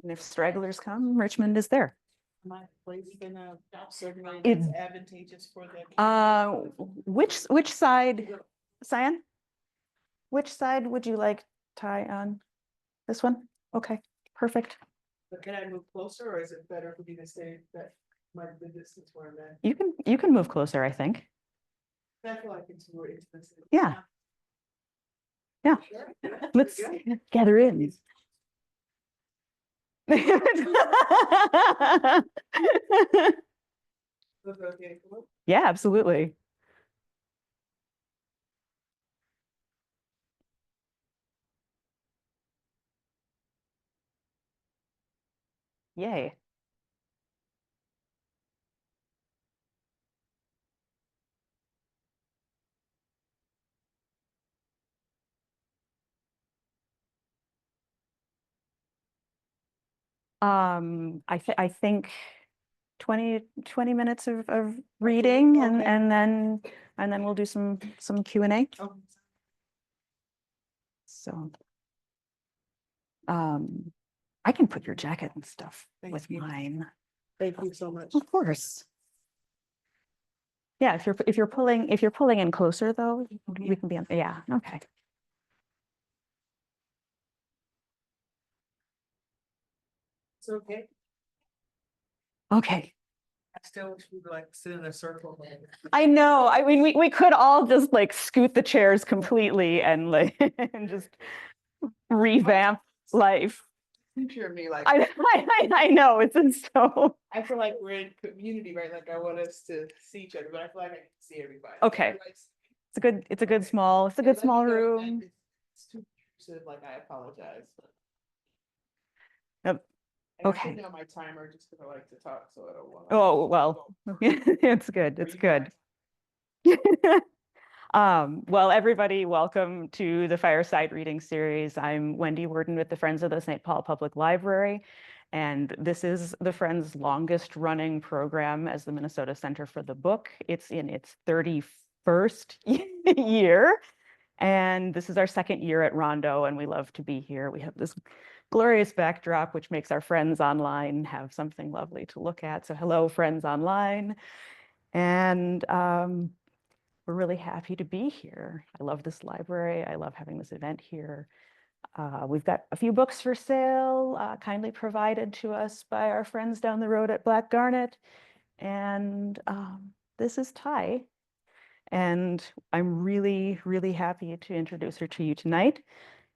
And if stragglers come, Richmond is there. My place been certainly it's advantageous for them. Which side, Cyan? Which side would you like Ty on? This one? Okay, perfect. But can I move closer, or is it better for me to stay that might be the distance where I'm at? You can move closer, I think. I feel like it's more intimate. Yeah. Yeah. Let's gather in. Yeah, absolutely. Yay. I think 20 minutes of reading, Okay. and then we'll do some Q&A. Oh. So I can put your jacket and stuff Thank with you. mine. Thank you so much. Of course. Yeah, if you're pulling in closer though, we can be on. Yeah, okay. It's okay. Okay. I still wish we'd like sit in a circle. I know. I mean, we could all just like scoot the chairs completely and like and just revamp life. Picture me like I know it's so. I feel like we're in community, right? Like I want us to see each other, but I feel like I can see everybody. Okay. It's a good small room. It's too intrusive, like I apologize. Yep. And Okay. I put down my timer just because I like to talk, so I don't want to. Oh, well, it's good. It's good. Well, everybody, welcome to the Fireside Reading Series. I'm Wendy Worden with the Friends of the St. Paul Public Library, and this is the Friends' longest running program as the Minnesota Center for the Book. It's in its 31st year, and this is our second year at Rondo, and we love to be here. We have this glorious backdrop, which makes our friends online have something lovely to look at. So hello, friends online. And we're really happy to be here. I love this library. I love having this event here. We've got a few books for sale, kindly provided to us by our friends down the road at Black Garnet. And this is Ty. And I'm really, really happy to introduce her to you tonight.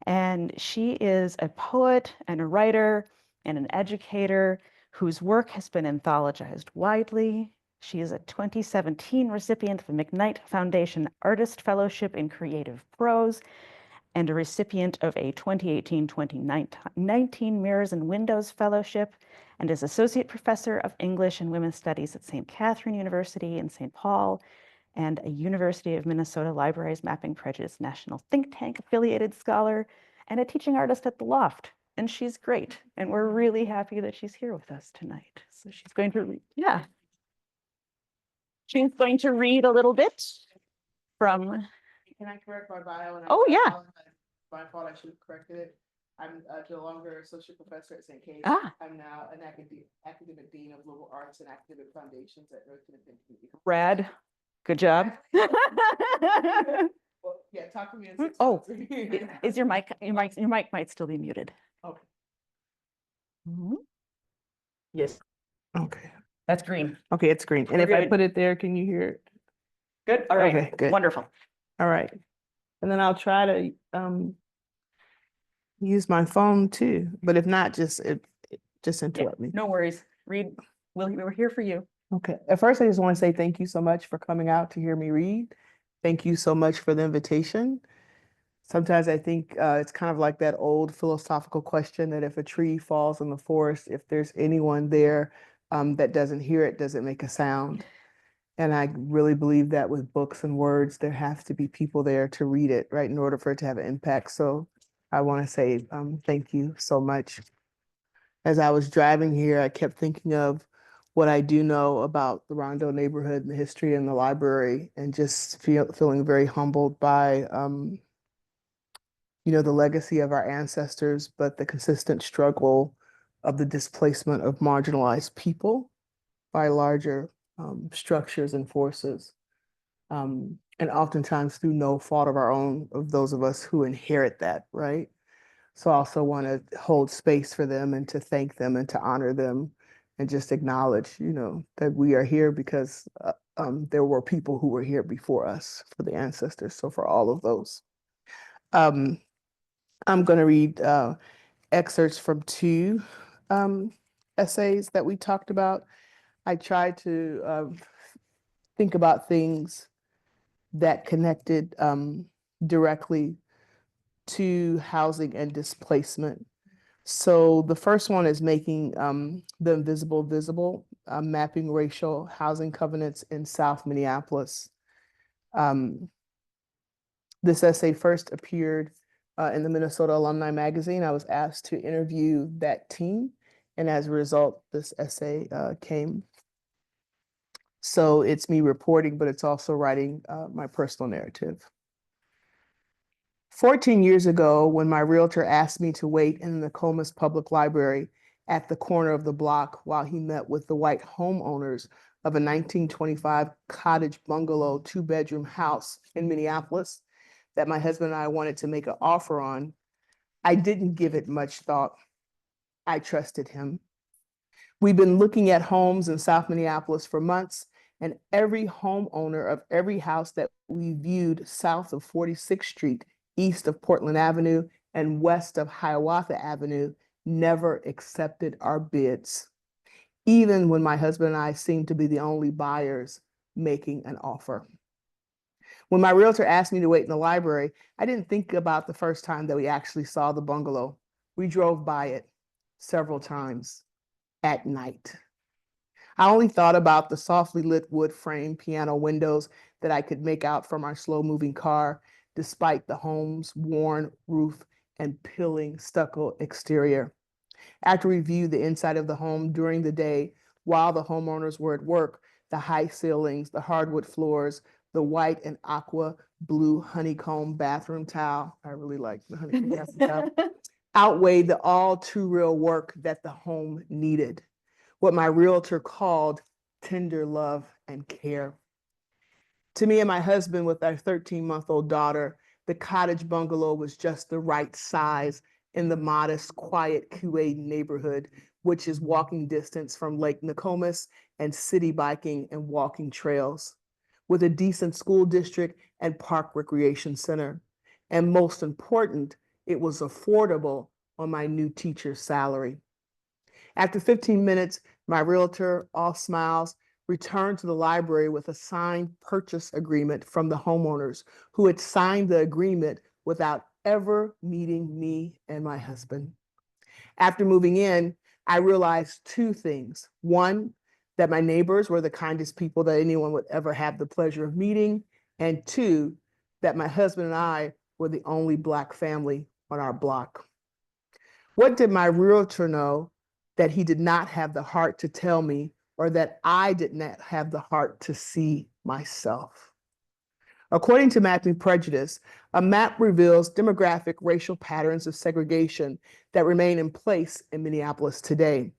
And she is a poet and a writer and an educator whose work has been anthologized widely. She is a 2017 recipient of the McKnight Foundation Artist Fellowship in Creative Prose and a recipient of a 2018-2019 Mirrors and Windows Fellowship, and is Associate Professor of English and Women's Studies at St. Catherine University in St. Paul, and a University of Minnesota Libraries Mapping Prejudice National Think Tank affiliated scholar, and a teaching artist at the Loft. And she's great. And we're really happy that she's here with us tonight. So she's going to read, She's going to read a little bit from. Can I correct my bio? Oh, yeah. My fault, I should have corrected it. I'm no longer associate professor at St. Case. I'm now an academic dean of liberal arts and academic foundations at North Carolina Community. Rad. Good job. Well, yeah, talk to me in 6 Oh, months. is your mic might still be muted. Okay. Yes. Okay. That's green. Okay, it's green. And We're if I good. put it there, can you hear it? Good. All right. Okay, good. Wonderful. All right. And then I'll try to use my phone too, but if not, just interrupt me. No worries. Read. We're here for you. Okay. At first, I just want to say thank you so much for coming out to hear me read. Thank you so much for the invitation. Sometimes I think it's kind of like that old philosophical question that if a tree falls in the forest, if there's anyone there that doesn't hear it, does it make a sound? And I really believe that with books and words, there have to be people there to read it, right, in order for it to have an impact. So I want to say thank you so much. As I was driving here, I kept thinking of what I do know about the Rondo neighborhood and the history and the library, and just feeling very humbled by, the legacy of our ancestors, but the consistent struggle of the displacement of marginalized people by larger structures and forces. And oftentimes through no fault of our own, of those of us who inherit that, right? So I also want to hold space for them and to thank them and to honor them and just acknowledge, that we are here because there were people who were here before us, for the ancestors. So for all of those. I'm going to read excerpts from two essays that we talked about. I tried to think about things that connected directly to housing and displacement. So the first one is making the invisible visible, mapping racial housing covenants in South Minneapolis. This essay first appeared in the Minnesota Alumni Magazine. I was asked to interview that team, and as a result, this essay came. So it's me reporting, but it's also writing my personal narrative. 14 years ago, when my realtor asked me to wait in the Nokomis Public Library at the corner of the block while he met with the white homeowners of a 1925 cottage bungalow 2-bedroom house in Minneapolis that my husband and I wanted to make an offer on, I didn't give it much thought. I trusted him. We've been looking at homes in South Minneapolis for months, and every homeowner of every house that we viewed south of 46th Street, east of Portland Avenue, and west of Hiawatha Avenue never accepted our bids, even when my husband and I seemed to be the only buyers making an offer. When my realtor asked me to wait in the library, I didn't think about the first time that we actually saw the bungalow. We drove by it several times at night. I only thought about the softly lit wood frame piano windows that I could make out from our slow-moving car, despite the home's worn roof and peeling stucco exterior. After we viewed the inside of the home during the day, while the homeowners were at work, the high ceilings, the hardwood floors, the white and aqua blue honeycomb bathroom towel, I really like the honeycomb bathroom towel, outweighed the all too real work that the home needed, what my realtor called tender love and care. To me and my husband, with our 13-month-old daughter, the cottage bungalow was just the right size in the modest, quiet Kuwait neighborhood, which is walking distance from Lake Nokomis and city biking and walking trails, with a decent school district and park recreation center. And most important, it was affordable on my new teacher's salary. After 15 minutes, my realtor, all smiles, returned to the library with a signed purchase agreement from the homeowners, who had signed the agreement without ever meeting me and my husband. After moving in, I realized two things. One, that my neighbors were the kindest people that anyone would ever have the pleasure of meeting. And two, that my husband and I were the only Black family on our block. What did my realtor know that he did not have the heart to tell me, or that I did not have the heart to see myself? According to Mapping Prejudice, a map reveals demographic racial patterns of segregation that remain in place in Minneapolis today.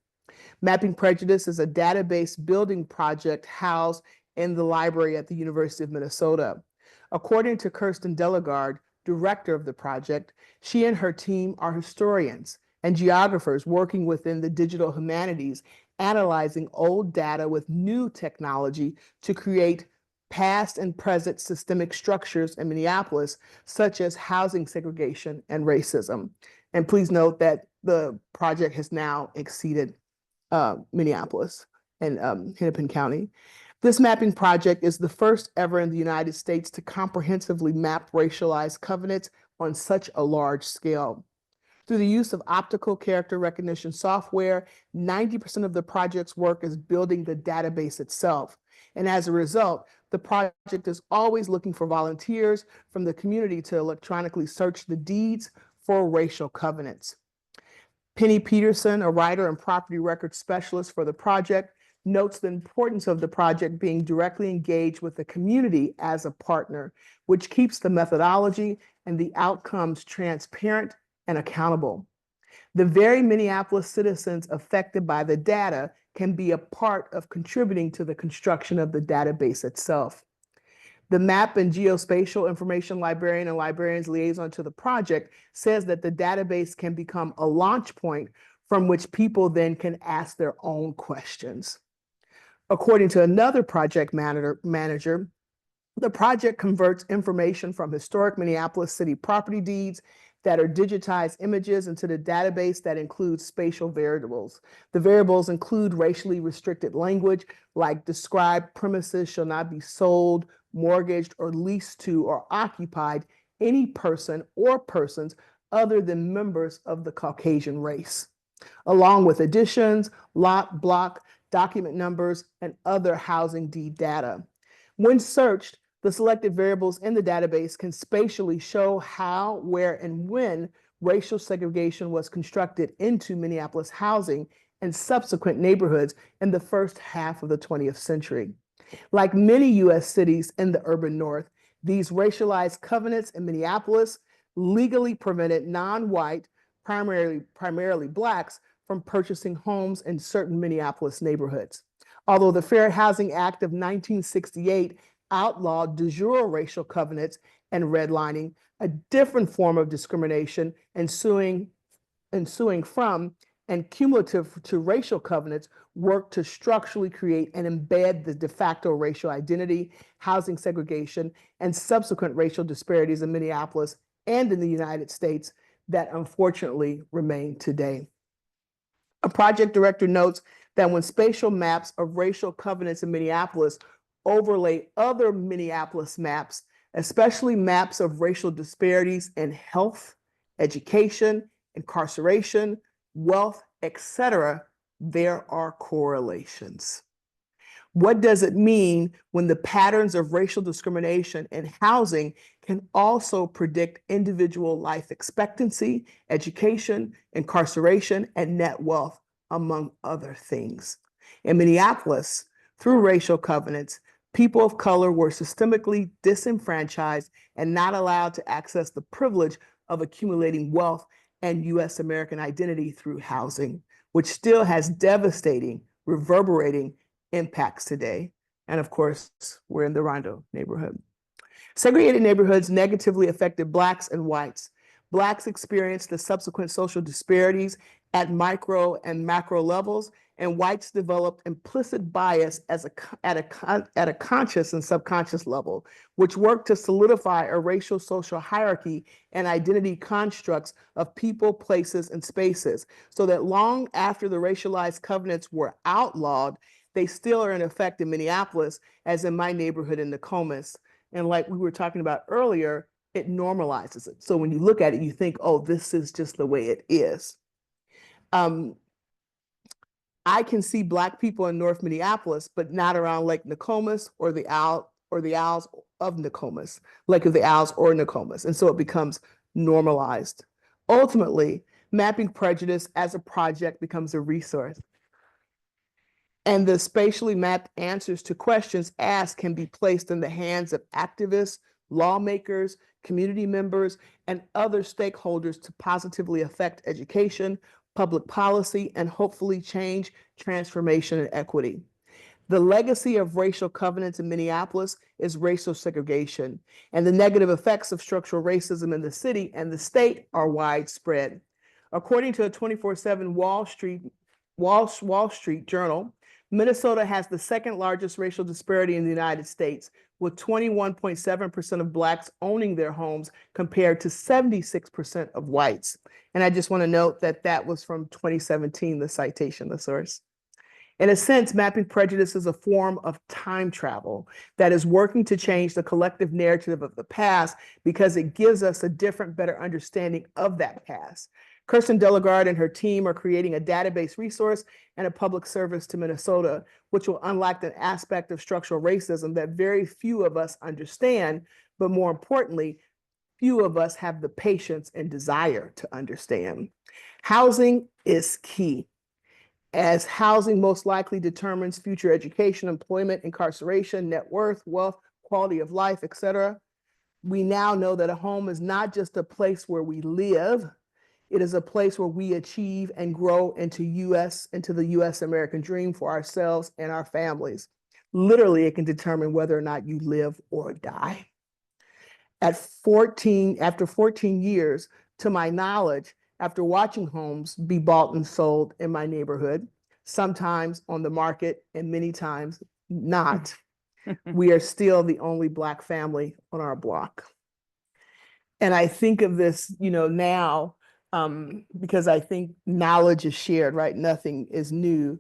Mapping Prejudice is a database building project housed in the library at the University of Minnesota. According to Kirsten Delegard, director of the project, she and her team are historians and geographers working within the digital humanities, analyzing old data with new technology to create past and present systemic structures in Minneapolis, such as housing segregation and racism. And please note that the project has now exceeded Minneapolis and Hennepin County. This mapping project is the first ever in the United States to comprehensively map racialized covenants on such a large scale. Through the use of optical character recognition software, 90% of the project's work is building the database itself. And as a result, the project is always looking for volunteers from the community to electronically search the deeds for racial covenants. Penny Peterson, a writer and property record specialist for the project, notes the importance of the project being directly engaged with the community as a partner, which keeps the methodology and the outcomes transparent and accountable. The very Minneapolis citizens affected by the data can be a part of contributing to the construction of the database itself. The Map and Geospatial Information Librarian and Librarian's Liaison to the project says that the database can become a launch point from which people then can ask their own questions. According to another project manager, the project converts information from historic Minneapolis city property deeds that are digitized images into the database that includes spatial variables. The variables include racially restricted language like described premises shall not be sold, mortgaged, or leased to or occupied any person or persons other than members of the Caucasian race, along with additions, lot, block, document numbers, and other housing deed data. When searched, the selected variables in the database can spatially show how, where, and when racial segregation was constructed into Minneapolis housing and subsequent neighborhoods in the first half of the 20th century. Like many US cities in the urban north, these racialized covenants in Minneapolis legally prevented non-white, primarily Blacks, from purchasing homes in certain Minneapolis neighborhoods. Although the Fair Housing Act of 1968 outlawed de jure racial covenants and redlining, a different form of discrimination ensuing from and cumulative to racial covenants work to structurally create and embed the de facto racial identity, housing segregation, and subsequent racial disparities in Minneapolis and in the United States that unfortunately remain today. A project director notes that when spatial maps of racial covenants in Minneapolis overlay other Minneapolis maps, especially maps of racial disparities in health, education, incarceration, wealth, etc., there are correlations. What does it mean when the patterns of racial discrimination in housing can also predict individual life expectancy, education, incarceration, and net wealth, among other things? In Minneapolis, through racial covenants, people of color were systemically disenfranchised and not allowed to access the privilege of accumulating wealth and US American identity through housing, which still has devastating, reverberating impacts today. And of course, we're in the Rondo neighborhood. Segregated neighborhoods negatively affected Blacks and whites. Blacks experienced the subsequent social disparities at micro and macro levels, and whites developed implicit bias at a conscious and subconscious level, which worked to solidify a racial social hierarchy and identity constructs of people, places, and spaces, so that long after the racialized covenants were outlawed, they still are in effect in Minneapolis, as in my neighborhood in Nokomis. And like we were talking about earlier, it normalizes it. So when you look at it, you think, oh, this is just the way it is. I can see Black people in North Minneapolis, but not around Lake Nokomis or the Owls of Nokomis, Lake of the Owls or Nokomis. And so it becomes normalized. Ultimately, mapping prejudice as a project becomes a resource. And the spatially mapped answers to questions asked can be placed in the hands of activists, lawmakers, community members, and other stakeholders to positively affect education, public policy, and hopefully change, transformation, and equity. The legacy of racial covenants in Minneapolis is racial segregation, and the negative effects of structural racism in the city and the state are widespread. According to a 24/7 Wall Street Journal, Minnesota has the second largest racial disparity in the United States, with 21.7% of Blacks owning their homes compared to 76% of whites. And I just want to note that that was from 2017, the citation, the source. In a sense, mapping prejudice is a form of time travel that is working to change the collective narrative of the past because it gives us a different, better understanding of that past. Kirsten Delagarde and her team are creating a database resource and a public service to Minnesota, which will unlock an aspect of structural racism that very few of us understand, but more importantly, few of us have the patience and desire to understand. Housing is key, as housing most likely determines future education, employment, incarceration, net worth, wealth, quality of life, etc. We now know that a home is not just a place where we live, It is a place where we achieve and grow into the US American dream for ourselves and our families. Literally, it can determine whether or not you live or die. After 14 years, to my knowledge, after watching homes be bought and sold in my neighborhood, sometimes on the market and many times not, we are still the only Black family on our block. And I think of this, now, because I think knowledge is shared, right? Nothing is new.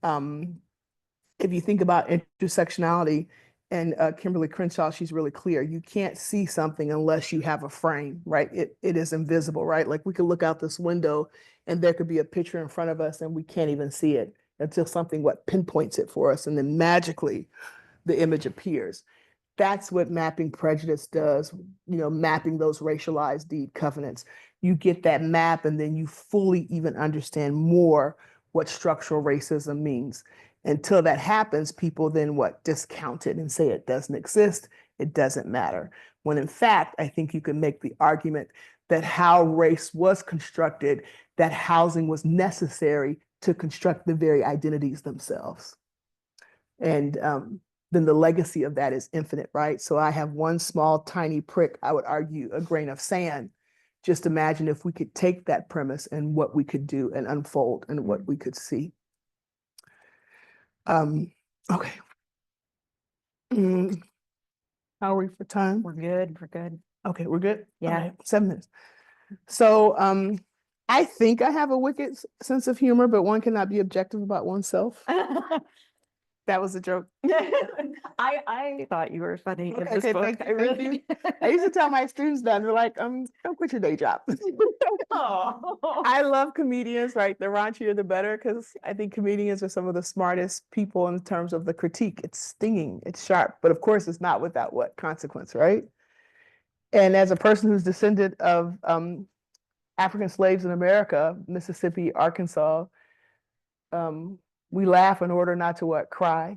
If you think about intersectionality, and Kimberly Crenshaw, she's really clear. You can't see something unless you have a frame, right? It is invisible, right? Like we could look out this window and there could be a picture in front of us and we can't even see it until something pinpoints it for us. And then magically the image appears. That's what mapping prejudice does, mapping those racialized deed covenants. You get that map and then you fully even understand more what structural racism means. Until that happens, people then discount it and say it doesn't exist, it doesn't matter. When in fact, I think you can make the argument that how race was constructed, that housing was necessary to construct the very identities themselves. And then the legacy of that is infinite, right? So I have one small, tiny prick, I would argue a grain of sand. Just imagine if we could take that premise and what we could do and unfold and what we could see. Okay. How are we for time? We're good. We're good. Okay, we're good? Yeah. Okay, 7 minutes. So I think I have a wicked sense of humor, but one cannot be objective about oneself. That was a joke. I thought you were funny in this Okay, book. thank you. I used to tell my students that, they're like, don't quit your day job. Oh. I love comedians, right? The raunchier, the better, because I think comedians are some of the smartest people in terms of the critique. It's stinging, it's sharp, but of course it's not without consequence, right? And as a person who's descended of African slaves in America, Mississippi, Arkansas, we laugh in order not to cry.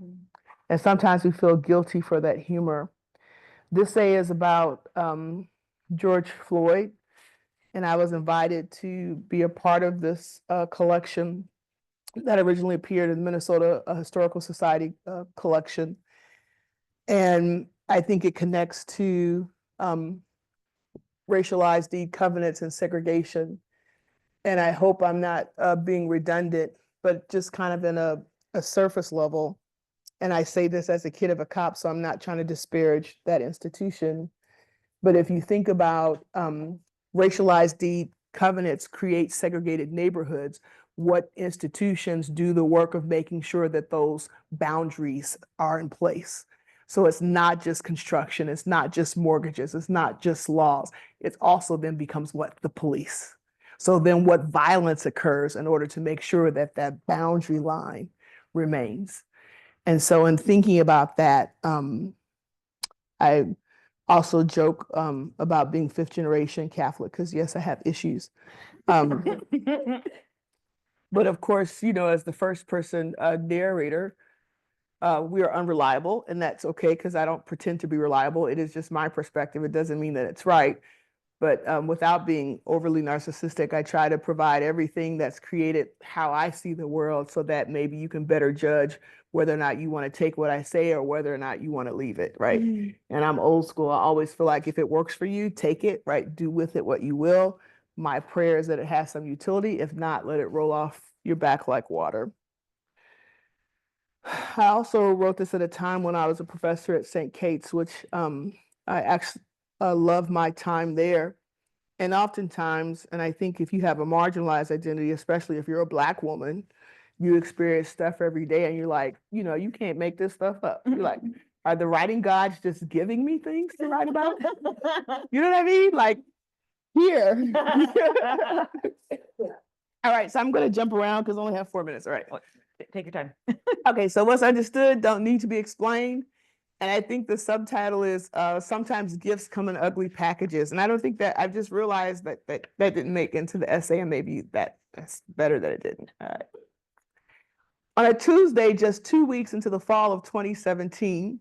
And sometimes we feel guilty for that humor. This essay is about George Floyd, and I was invited to be a part of this collection that originally appeared in the Minnesota Historical Society collection. And I think it connects to racialized deed covenants and segregation. And I hope I'm not being redundant, but just kind of in a surface level. And I say this as a kid of a cop, so I'm not trying to disparage that institution. But if you think about racialized deed covenants create segregated neighborhoods, what institutions do the work of making sure that those boundaries are in place? So it's not just construction, it's not just mortgages, it's not just laws. It also then becomes the police. So then what violence occurs in order to make sure that that boundary line remains. And so in thinking about that, I also joke about being fifth generation Catholic, because yes, I have issues. But of course, as the first person narrator, we are unreliable, and that's okay because I don't pretend to be reliable. It is just my perspective. It doesn't mean that it's right. But without being overly narcissistic, I try to provide everything that's created how I see the world so that maybe you can better judge whether or not you want to take what I say or whether or not you want to leave it, right? And I'm old school. I always feel like if it works for you, take it, right? Do with it what you will. My prayer is that it has some utility. If not, let it roll off your back like water. I also wrote this at a time when I was a professor at St. Kate's, which I actually love my time there. And oftentimes, and I think if you have a marginalized identity, especially if you're a Black woman, you experience stuff every day and you're like, you can't make this stuff up. You're like, are the writing gods just giving me things to write about? You know what I mean? Like, here. All right, so I'm going to jump around because I only have 4 minutes. All right. Take your time. Okay, so what's understood don't need to be explained. And I think the subtitle is sometimes gifts come in ugly packages. And I don't think that, I've just realized that didn't make into the essay, and maybe that's better that it didn't. On a Tuesday, just 2 weeks into the fall of 2017,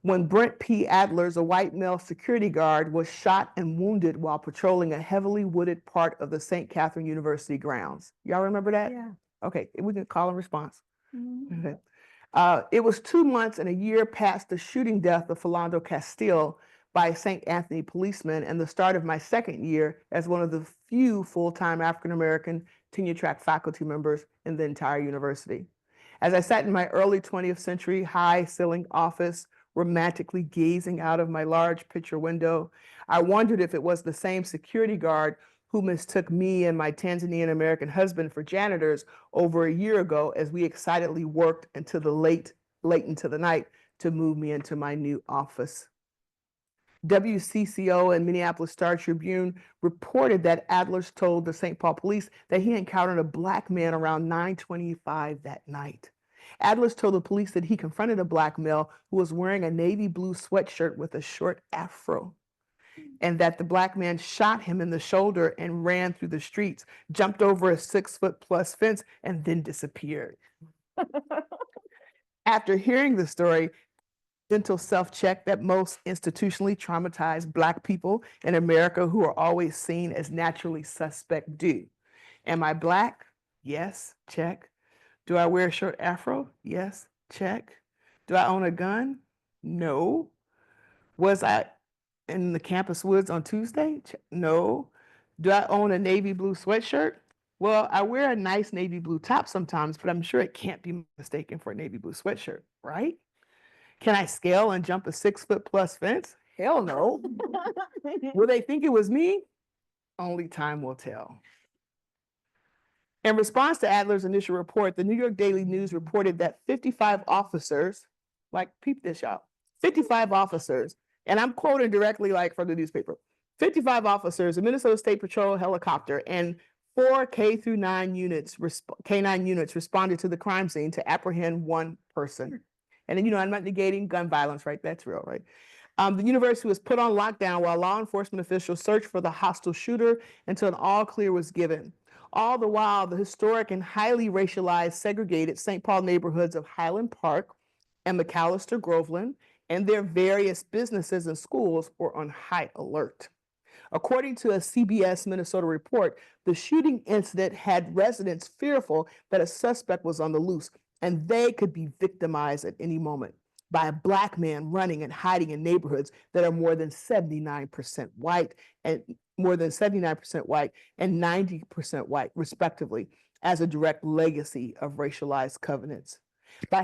when Brent P. Adlers, a white male security guard, was shot and wounded while patrolling a heavily wooded part of the St. Catherine University grounds. Y'all remember that? Yeah. Okay, we can call and response. Mhm. Okay. It was 2 months and a year past the shooting death of Philando Castile by St. Anthony policemen and the start of my second year as one of the few full-time African-American tenure-track faculty members in the entire university. As I sat in my early 20th century high-ceilinged office, romantically gazing out of my large picture window, I wondered if it was the same security guard who mistook me and my Tanzanian American husband for janitors over a year ago as we excitedly worked until late into the night to move me into my new office. WCCO and Minneapolis Star Tribune reported that Adlers told the St. Paul police that he encountered a black man around 9:25 that night. Adlers told the police that he confronted a black male who was wearing a navy blue sweatshirt with a short afro, and that the black man shot him in the shoulder and ran through the streets, jumped over a 6-foot-plus fence, and then disappeared. After hearing the story, mental self-check that most institutionally traumatized Black people in America who are always seen as naturally suspect do. Am I Black? Yes, check. Do I wear a short afro? Yes, check. Do I own a gun? No. Was I in the campus woods on Tuesday? No. Do I own a navy blue sweatshirt? Well, I wear a nice navy blue top sometimes, but I'm sure it can't be mistaken for a navy blue sweatshirt, right? Can I scale and jump a 6-foot-plus fence? Hell no. Will they think it was me? Only time will tell. In response to Adler's initial report, the New York Daily News reported that 55 officers, like peep this y'all, 55 officers, and I'm quoting directly like from the newspaper, 55 officers, a Minnesota State Patrol helicopter, and 4 K-9 units responded to the crime scene to apprehend one person. And then, I'm not negating gun violence, right? That's real, right? The university was put on lockdown while law enforcement officials searched for the hostile shooter until an all clear was given. All the while, the historic and highly racialized, segregated St. Paul neighborhoods of Highland Park and McAllister Groveland and their various businesses and schools were on high alert. According to a CBS Minnesota report, the shooting incident had residents fearful that a suspect was on the loose and they could be victimized at any moment by a Black man running and hiding in neighborhoods that are more than 79% white and 90% white, respectively, as a direct legacy of racialized covenants. By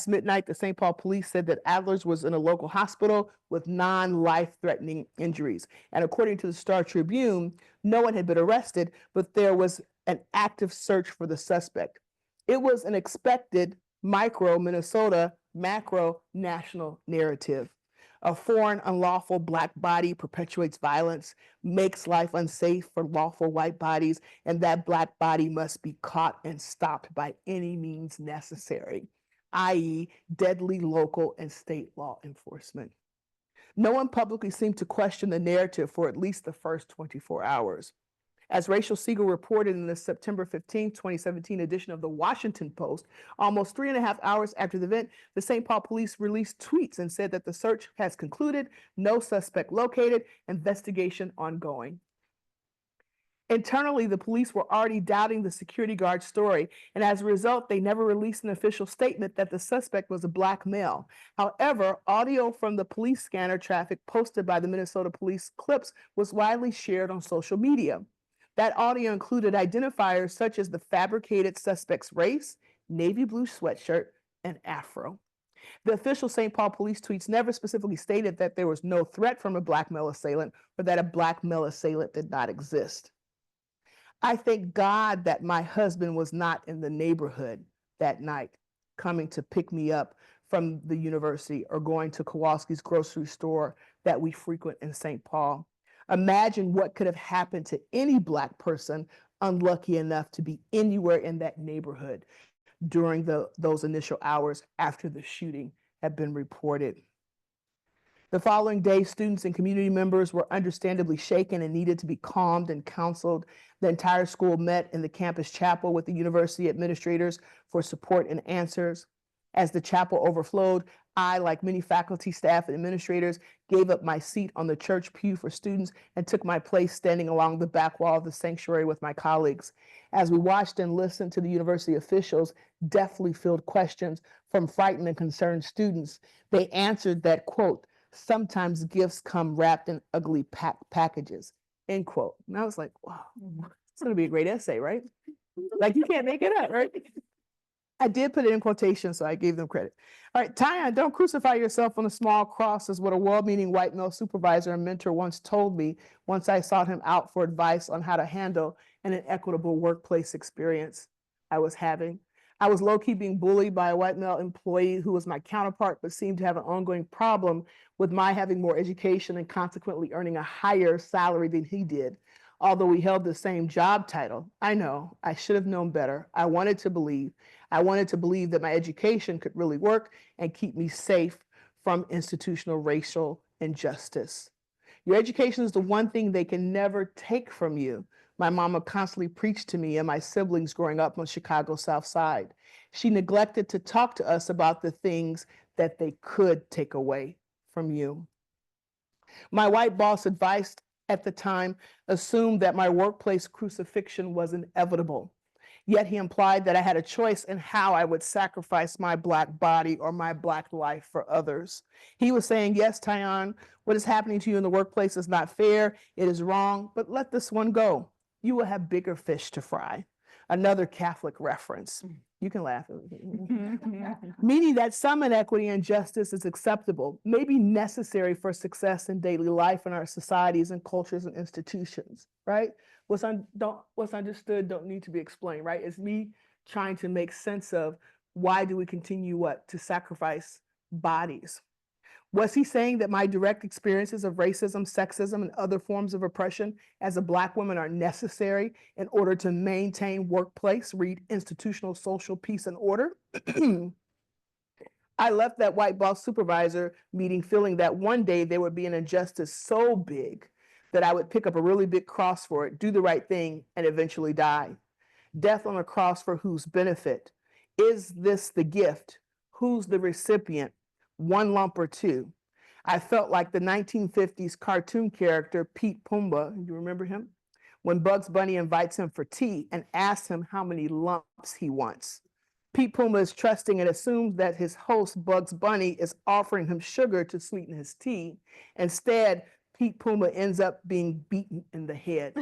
midnight, the St. Paul police said that Adlers was in a local hospital with non-life-threatening injuries. And according to the Star Tribune, no one had been arrested, but there was an active search for the suspect. It was an expected micro Minnesota, macro national narrative. A foreign, unlawful Black body perpetuates violence, makes life unsafe for lawful white bodies, and that Black body must be caught and stopped by any means necessary, i.e., deadly local and state law enforcement. No one publicly seemed to question the narrative for at least the first 24 hours. As Rachel Siegel reported in the September 15, 2017 edition of the Washington Post, almost 3.5 hours after the event, the St. Paul police released tweets and said that the search has concluded, no suspect located, investigation ongoing. Internally, the police were already doubting the security guard's story, and as a result, they never released an official statement that the suspect was a Black male. However, audio from the police scanner traffic posted by the Minnesota Police Clips was widely shared on social media. That audio included identifiers such as the fabricated suspect's race, navy blue sweatshirt, and afro. The official St. Paul police tweets never specifically stated that there was no threat from a Black male assailant or that a Black male assailant did not exist. I thank God that my husband was not in the neighborhood that night, coming to pick me up from the university or going to Kowalski's grocery store that we frequent in St. Paul. Imagine what could have happened to any Black person unlucky enough to be anywhere in that neighborhood during those initial hours after the shooting had been reported. The following day, students and community members were understandably shaken and needed to be calmed and counseled. The entire school met in the campus chapel with the university administrators for support and answers. As the chapel overflowed, I, like many faculty, staff, and administrators, gave up my seat on the church pew for students and took my place standing along the back wall of the sanctuary with my colleagues. As we watched and listened to the university officials deftly field questions from frightened and concerned students, they answered that, quote, sometimes gifts come wrapped in ugly packages, end quote. And I was like, wow, it's going to be a great essay, right? Like, you can't make it up, right? I did put it in quotation, so I gave them credit. All right, Taiyon, don't crucify yourself on a small cross is what a well-meaning white male supervisor and mentor once told me once I sought him out for advice on how to handle an inequitable workplace experience I was having. I was low-key being bullied by a white male employee who was my counterpart, but seemed to have an ongoing problem with my having more education and consequently earning a higher salary than he did. Although we held the same job title, I know I should have known better. I wanted to believe that my education could really work and keep me safe from institutional racial injustice. Your education is the one thing they can never take from you. My mama constantly preached to me and my siblings growing up on Chicago's South Side. She neglected to talk to us about the things that they could take away from you. My white boss advised at the time assumed that my workplace crucifixion was inevitable. Yet he implied that I had a choice in how I would sacrifice my Black body or my Black life for others. He was saying, yes, Taiyon, what is happening to you in the workplace is not fair, it is wrong, but let this one go. You will have bigger fish to fry. Another Catholic reference. You can laugh. Meaning that some inequity and injustice is acceptable, may be necessary for success in daily life in our societies and cultures and institutions, right? What's understood don't need to be explained, right? It's me trying to make sense of why do we continue to sacrifice bodies? Was he saying that my direct experiences of racism, sexism, and other forms of oppression as a Black woman are necessary in order to maintain workplace, read institutional social peace and order? I left that white boss supervisor meeting feeling that one day there would be an injustice so big that I would pick up a really big cross for it, do the right thing, and eventually die. Death on a cross for whose benefit? Is this the gift? Who's the recipient? One lump or two? I felt like the 1950s cartoon character Pete Pumbaa, you remember him? When Bugs Bunny invites him for tea and asks him how many lumps he wants. Pete Pumbaa is trusting and assumes that his host, Bugs Bunny, is offering him sugar to sweeten his tea. Instead, Pete Pumbaa ends up being beaten in the head.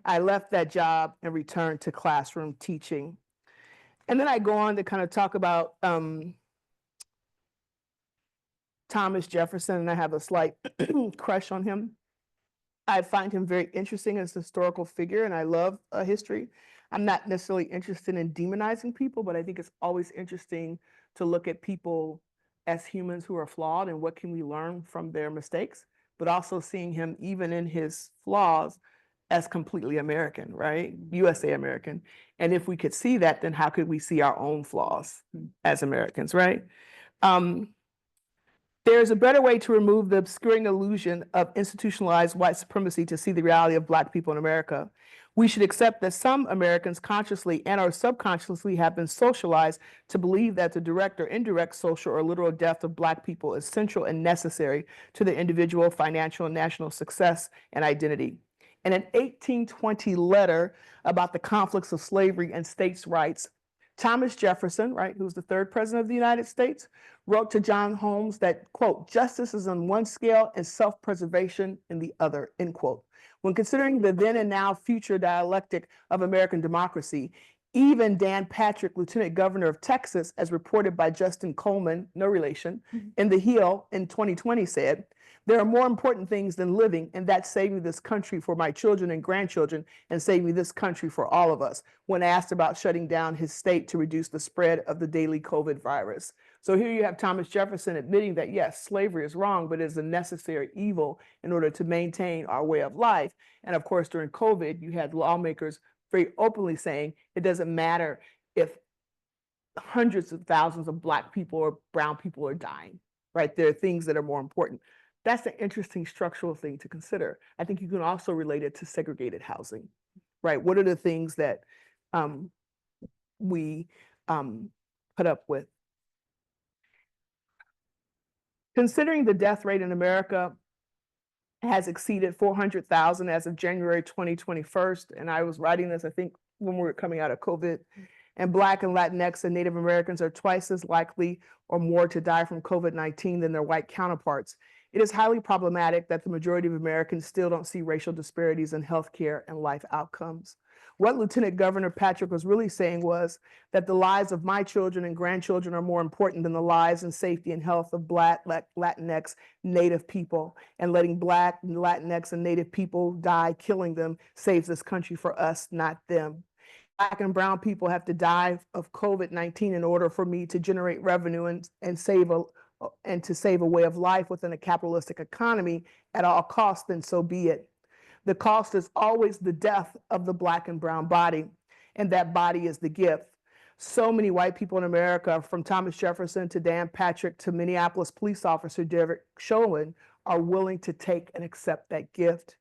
I left that job and returned to classroom teaching. And then I go on to kind of talk about Thomas Jefferson, and I have a slight crush on him. I find him very interesting as a historical figure, and I love history. I'm not necessarily interested in demonizing people, but I think it's always interesting to look at people as humans who are flawed and what can we learn from their mistakes, but also seeing him even in his flaws as completely American, right? USA American. And if we could see that, then how could we see our own flaws as Americans, right? There's a better way to remove the obscuring illusion of institutionalized white supremacy to see the reality of Black people in America. We should accept that some Americans consciously and or subconsciously have been socialized to believe that the direct or indirect social or literal death of Black people is central and necessary to their individual financial and national success and identity. In an 1820 letter about the conflicts of slavery and states' rights, Thomas Jefferson, right, who's the third president of the United States, wrote to John Holmes that, quote, justice is on one scale and self-preservation in the other, end quote. When considering the then and now future dialectic of American democracy, even Dan Patrick, Lieutenant Governor of Texas, as reported by Justin Coleman, no relation, in The Hill in 2020 said, there are more important things than living, and that's saving this country for my children and grandchildren and saving this country for all of us, when asked about shutting down his state to reduce the spread of the daily COVID virus. So here you have Thomas Jefferson admitting that, yes, slavery is wrong, but it is a necessary evil in order to maintain our way of life. And of course, during COVID, you had lawmakers very openly saying it doesn't matter if hundreds of thousands of Black people or brown people are dying, right? There are things that are more important. That's an interesting structural thing to consider. I think you can also relate it to segregated housing, right? What are the things that we put up with Considering the death rate in America has exceeded 400,000 as of January 2021, and I was writing this, I think, when we were coming out of COVID, and Black and Latinx and Native Americans are twice as likely or more to die from COVID-19 than their white counterparts. It is highly problematic that the majority of Americans still don't see racial disparities in healthcare and life outcomes. What Lieutenant Governor Patrick was really saying was that the lives of my children and grandchildren are more important than the lives and safety and health of Black, Latinx, Native people. And letting Black, Latinx, and Native people die killing them saves this country for us, not them. Black and brown people have to die of COVID-19 in order for me to generate revenue and to save a way of life within a capitalistic economy at all costs, then so be it. The cost is always the death of the Black and brown body, and that body is the gift. So many white people in America, from Thomas Jefferson to Dan Patrick to Minneapolis police officer Derek Chauvin, are willing to take and accept that gift.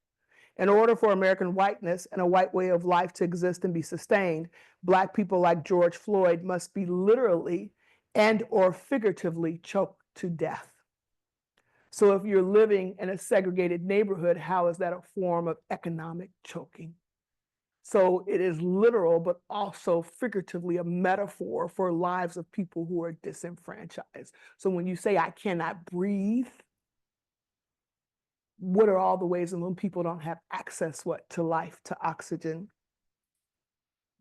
In order for American whiteness and a white way of life to exist and be sustained, Black people like George Floyd must be literally and or figuratively choked to death. So if you're living in a segregated neighborhood, how is that a form of economic choking? So it is literal, but also figuratively a metaphor for lives of people who are disenfranchised. So when you say, I cannot breathe, what are all the ways in which people don't have access to life, to oxygen?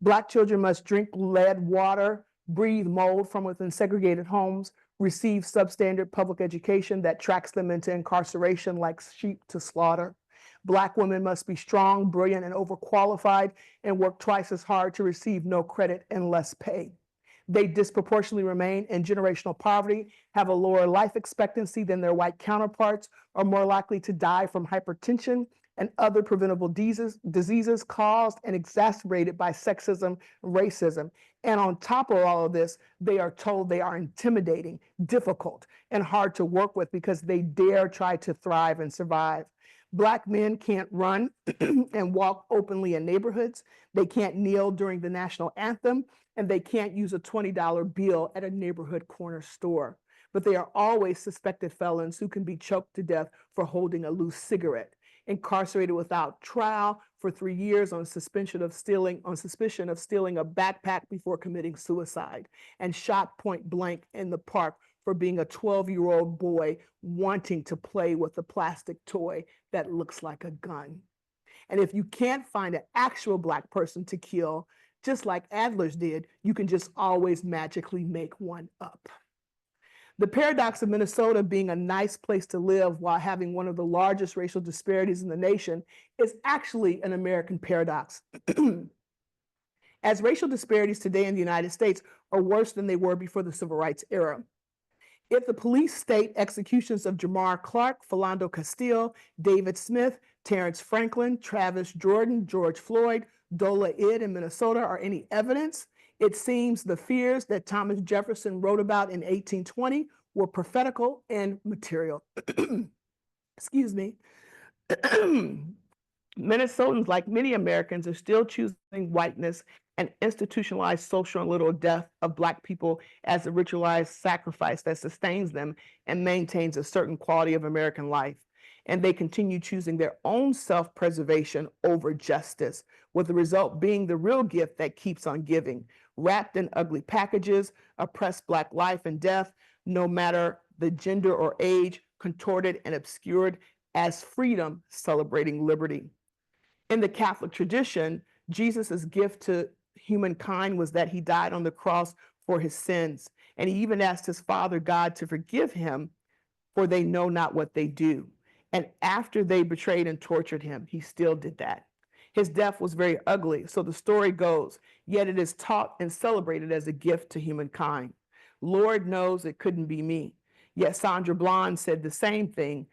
Black children must drink lead water, breathe mold from within segregated homes, receive substandard public education that tracks them into incarceration like sheep to slaughter. Black women must be strong, brilliant, and overqualified and work twice as hard to receive no credit and less pay. They disproportionately remain in generational poverty, have a lower life expectancy than their white counterparts, are more likely to die from hypertension and other preventable diseases caused and exacerbated by sexism and racism. And on top of all of this, they are told they are intimidating, difficult, and hard to work with because they dare try to thrive and survive. Black men can't run and walk openly in neighborhoods. They can't kneel during the national anthem, and they can't use a $20 bill at a neighborhood corner store. But they are always suspected felons who can be choked to death for holding a loose cigarette, incarcerated without trial for 3 years on suspicion of stealing a backpack before committing suicide, and shot point blank in the park for being a 12-year-old boy wanting to play with a plastic toy that looks like a gun. And if you can't find an actual Black person to kill, just like Adler's did, you can just always magically make one up. The paradox of Minnesota being a nice place to live while having one of the largest racial disparities in the nation is actually an American paradox. As racial disparities today in the United States are worse than they were before the Civil Rights era. If the police state executions of Jamar Clark, Philando Castile, David Smith, Terrence Franklin, Travis Jordan, George Floyd, Dola Id in Minnesota are any evidence, it seems the fears that Thomas Jefferson wrote about in 1820 were prophetical and material. Excuse me. Minnesotans, like many Americans, are still choosing whiteness and institutionalized social and literal death of Black people as a ritualized sacrifice that sustains them and maintains a certain quality of American life. And they continue choosing their own self-preservation over justice, with the result being the real gift that keeps on giving, wrapped in ugly packages, oppressed Black life and death, no matter the gender or age, contorted and obscured as freedom, celebrating liberty. In the Catholic tradition, Jesus' gift to humankind was that he died on the cross for his sins. And he even asked his Father God to forgive him, for they know not what they do. And after they betrayed and tortured him, he still did that. His death was very ugly, so the story goes, yet it is taught and celebrated as a gift to humankind. Lord knows it couldn't be me. Yet Sandra Bland said the same thing,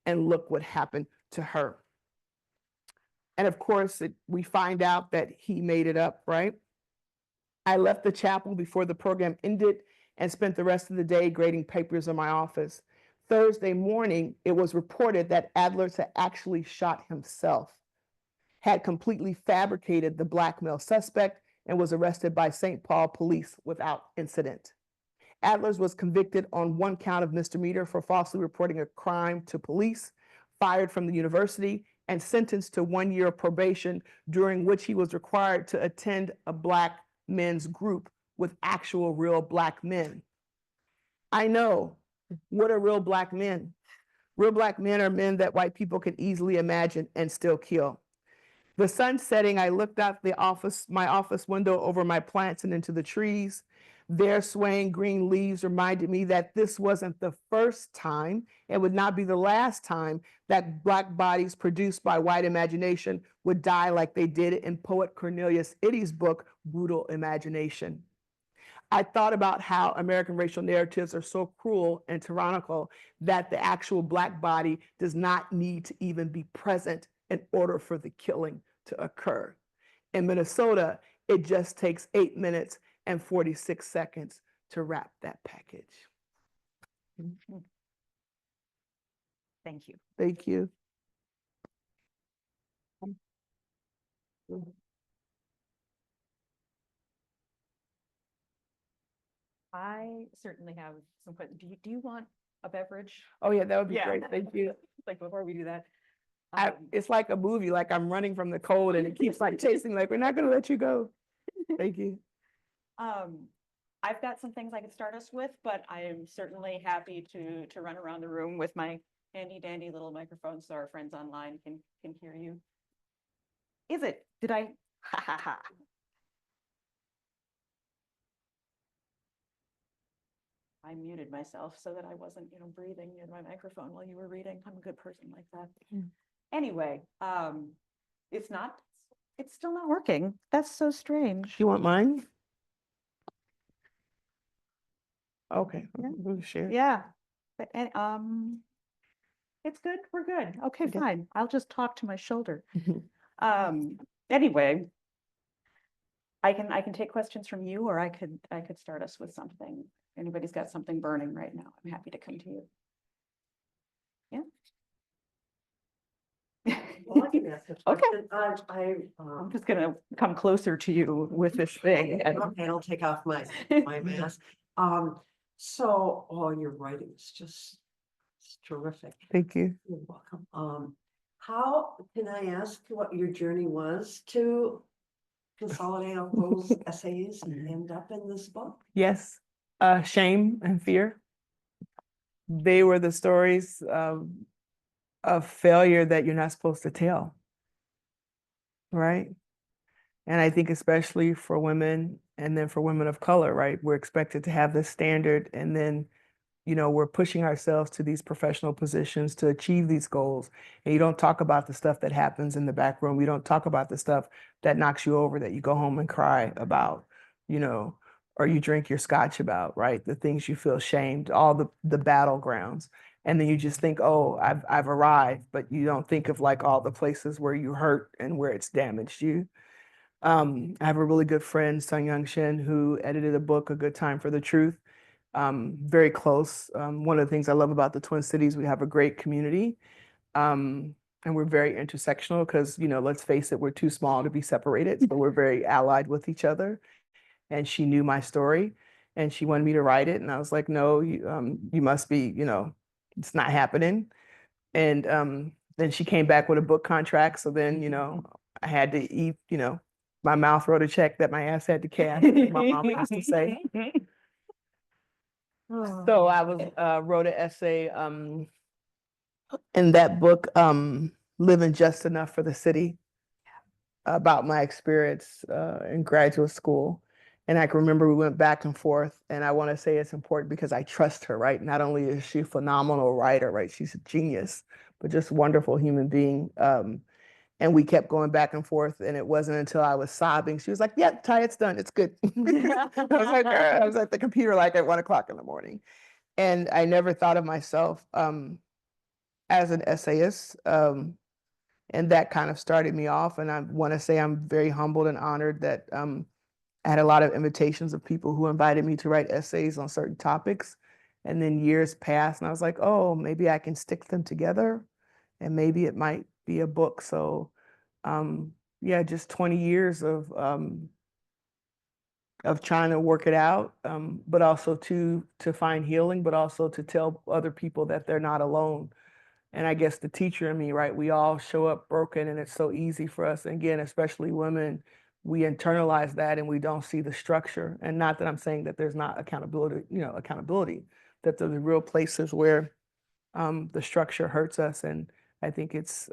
and look what happened to her. And of course, we find out that he made it up, right? I left the chapel before the program ended and spent the rest of the day grading papers in my office. Thursday morning, it was reported that Adler had actually shot himself, had completely fabricated the blackmail suspect, and was arrested by St. Paul police without incident. Adlers was convicted on one count of misdemeanor for falsely reporting a crime to police, fired from the university, and sentenced to 1 year of probation, during which he was required to attend a Black men's group with actual real Black men. I know. What are real Black men? Real Black men are men that white people can easily imagine and still kill. The sun setting, I looked out my office window over my plants and into the trees. Their swaying green leaves reminded me that this wasn't the first time, and would not be the last time, that Black bodies produced by white imagination would die like they did in poet Cornelius Itty's book, Brutal Imagination. I thought about how American racial narratives are so cruel and tyrannical that the actual Black body does not need to even be present in order for the killing to occur. In Minnesota, it just takes 8 minutes and 46 seconds to wrap that package. Thank you. Thank you. I certainly have some questions. Do you want a beverage? Oh yeah, that would be Yeah. great. Thank you. Like before we do that. It's like a movie, like I'm running from the cold and it keeps like chasing, like, we're not gonna let you go. Thank you. I've got some things I could start us with, but I am certainly happy to run around the room with my handy dandy little microphone so our friends online can hear you. Is it? Did I? Ha ha ha. I muted myself so that I wasn't, breathing in my microphone while you were reading. I'm a good person like that. Anyway, it's still not working. That's so strange. You want mine? Okay, Yeah. we'll share. Yeah. But, it's good. We're good. Okay, fine. I'll just talk to my shoulder. Anyway, I can take questions from you, or I could start us with something. Anybody's got something burning right now, I'm happy to come to you. Yeah. Well, I can ask a Okay. question. I'm just gonna come closer to you with this thing. Okay, I'll take off my mask. Your writing is just terrific. Thank you. You're welcome. How can I ask what your journey was to consolidate all those essays and end up in this book? Yes, shame and fear. They were the stories of failure that you're not supposed to tell, right? And I think especially for women, and then for women of color, right? We're expected to have this standard, and then, we're pushing ourselves to these professional positions to achieve these goals. And you don't talk about the stuff that happens in the back room. You don't talk about the stuff that knocks you over, that you go home and cry about, or you drink your scotch about, right? The things you feel shamed, all the battlegrounds. And then you just think, oh, I've arrived, but you don't think of like all the places where you hurt and where it's damaged you. I have a really good friend, Taiyon J, who edited a book, A Good Time for the Truth. Very close. One of the things I love about the Twin Cities, we have a great community. And we're very intersectional because, let's face it, we're too small to be separated. So we're very allied with each other. And she knew my story and she wanted me to write it. And I was like, no, you must be, it's not happening. And then she came back with a book contract. So then, I had to eat, my mouth wrote a check that my ass had to cash, my mom used to say. So I wrote an essay in that book, Living Just Enough for the City, about my experience in graduate school. And I can remember we went back and forth, and I want to say it's important because I trust her, right? Not only is she a phenomenal writer, right? She's a genius, but just a wonderful human being. And we kept going back and forth, and it wasn't until I was sobbing. She was like, yeah, Ty, it's done. It's good. I was at the computer like at 1 o'clock in the morning. And I never thought of myself as an essayist. And that kind of started me off. And I want to say I'm very humbled and honored that I had a lot of invitations of people who invited me to write essays on certain topics. And then years passed, and I was like, oh, maybe I can stick them together, and maybe it might be a book. So yeah, just 20 years of of trying to work it out, but also to find healing, but also to tell other people that they're not alone. And I guess the teacher in me, right? We all show up broken, and it's so easy for us. And again, especially women, we internalize that and we don't see the structure. And not that I'm saying that there's not accountability, accountability, that there's real places where the structure hurts us. And I think it's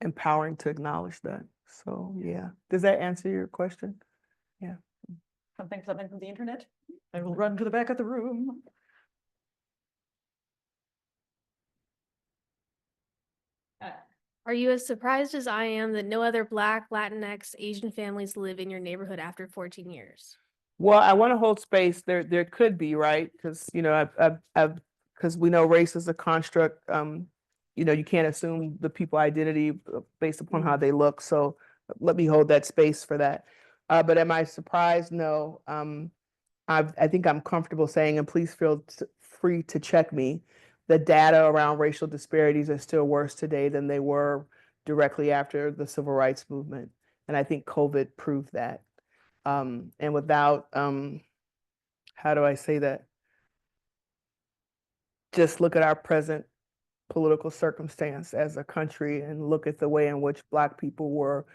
empowering to acknowledge that. So yeah, does that answer your question? Yeah. Something from the internet. I will run to the back of the room. Are you as surprised as I am that no other Black, Latinx, Asian families live in your neighborhood after 14 years? Well, I want to hold space. There could be, right? Because because we know race is a construct. You can't assume the people identity based upon how they look. So let me hold that space for that. But am I surprised? No. I think I'm comfortable saying, and please feel free to check me, the data around racial disparities are still worse today than they were directly after the civil rights movement. And I think COVID proved that. And without, how do I say that? Just look at our present political circumstance as a country and look at the way in which Black people were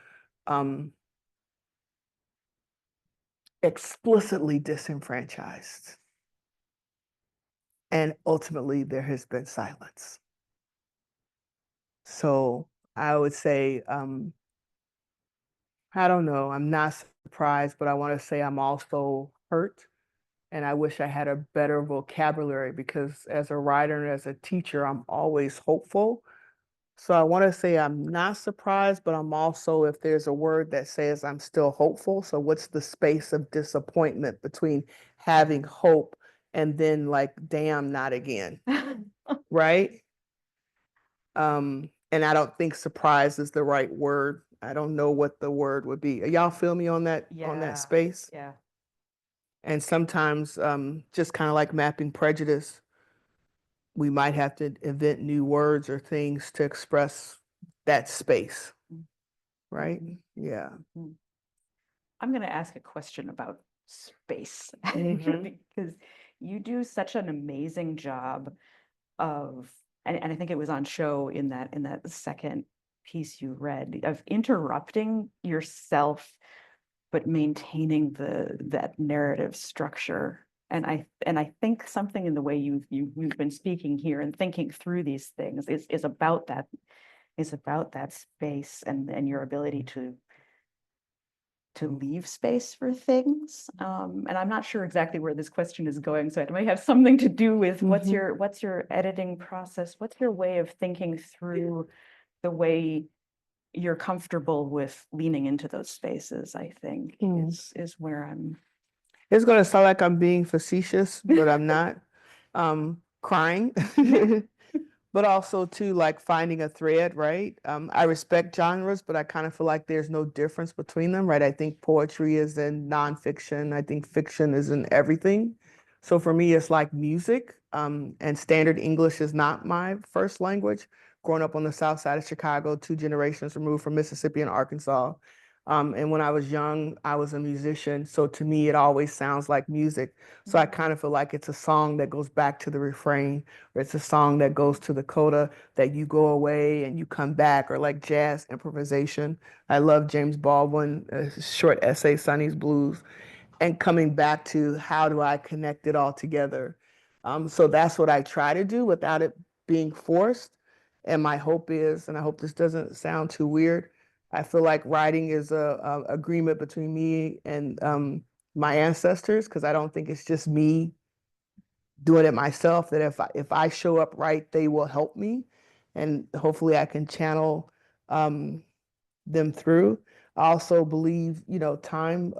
explicitly disenfranchised. And ultimately, there has been silence. So I would say, I don't know, I'm not surprised, but I want to say I'm also hurt. And I wish I had a better vocabulary because as a writer and as a teacher, I'm always hopeful. So I want to say I'm not surprised, but I'm also, if there's a word that says I'm still hopeful. So what's the space of disappointment between having hope and then like, damn, not again, right? And I don't think surprise is the right word. I don't know what the word would be. Y'all feel me on that space? Yeah. And sometimes just kind of like mapping prejudice, we might have to invent new words or things to express that space, right? Yeah. I'm going to ask a question about space Mhm. because you do such an amazing job of, and I think it was on show in that second piece you read, of interrupting yourself but maintaining that narrative structure. And I think something in the way you've been speaking here and thinking through these things is about that space and your ability to leave space for things. And I'm not sure exactly where this question is going, so it might have something to do with what's your editing process? What's your way of thinking through the way you're comfortable with leaning into those spaces, I think, is where I'm. It's going to sound like I'm being facetious, but I'm not. Crying. But also too, like finding a thread, right? I respect genres, but I kind of feel like there's no difference between them, right? I think poetry is in nonfiction. I think fiction is in everything. So for me, it's like music, and standard English is not my first language. Growing up on the south side of Chicago, 2 generations removed from Mississippi and Arkansas. And when I was young, I was a musician. So to me, it always sounds like music. So I kind of feel like it's a song that goes back to the refrain, or it's a song that goes to the coda that you go away and you come back, or like jazz improvisation. I love James Baldwin, short essay, Sonny's Blues, and coming back to how do I connect it all together. So that's what I try to do without it being forced. And my hope is, and I hope this doesn't sound too weird, I feel like writing is a agreement between me and my ancestors, because I don't think it's just me doing it myself, that if I show up right, they will help me. And hopefully I can channel them through. I also believe, time